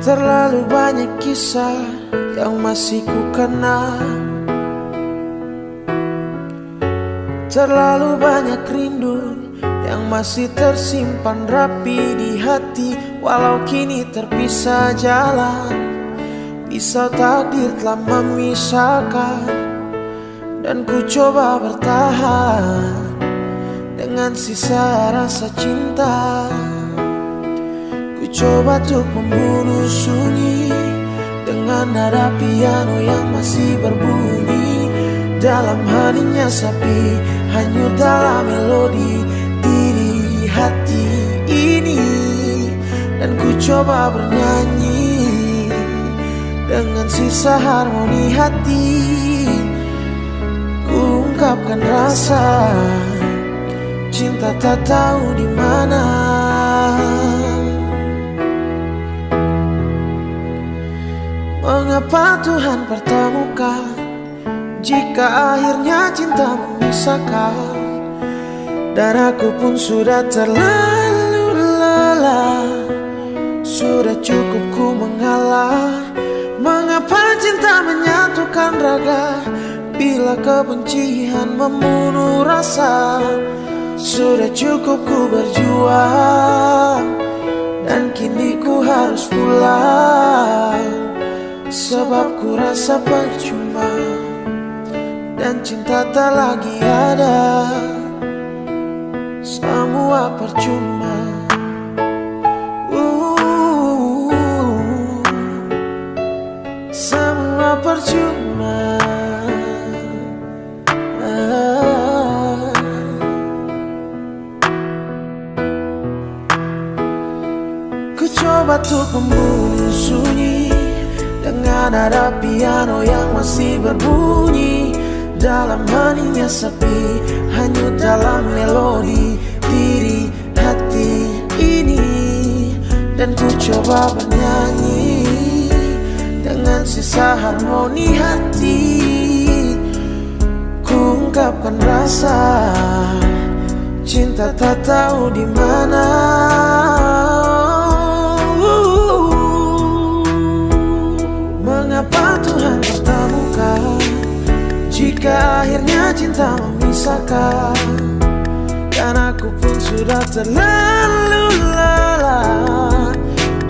Terlalu banyak kisah yang masih ku kenang, terlalu banyak rindu yang masih tersimpan rapi di hati. Walau kini terpisah jalan, pisau takdir telah memisahkan, dan ku coba bertahan dengan sisa rasa cinta. Ku coba untuk membunuh sunyi dengan nada piano yang masih berbunyi. Dalam heningnya sapi hanyut dalam melodi diri hati ini. Dan ku coba bernyanyi dengan sisa harmoni hati. Ku ungkapkan rasa cinta tak tahu di mana. Mengapa Tuhan pertemukan jika akhirnya cinta memisahkan? Dan aku pun sudah terlalu lelah, sudah cukup ku mengalah. Mengapa cinta menyatukan raga bila kebencian membunuh rasa? Sudah cukup ku berjuang dan kini ku harus pulang, sebab ku rasa percuma dan cinta tak lagi ada. Semua percuma, semua percuma. Ku coba untuk membunuh sunyi dengan nada piano yang masih berbunyi. Dalam heningnya sepi hanyut dalam melodi diri hati ini. Dan ku coba bernyanyi dengan sisa harmoni hati. Ku ungkapkan rasa cinta tak tahu di mana. Mengapa Tuhan pertemukan jika akhirnya cinta memisahkan? Dan aku pun sudah terlalu lelah,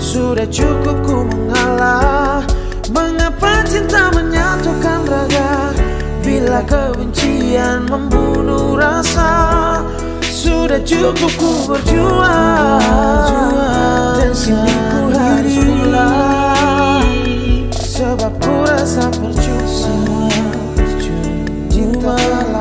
sudah cukup ku mengalah. Mengapa cinta menyatukan raga bila kebencian membunuh rasa? Sudah cukup ku berjuang dan kini ku harus pulang, sebab ku rasa percuma cinta.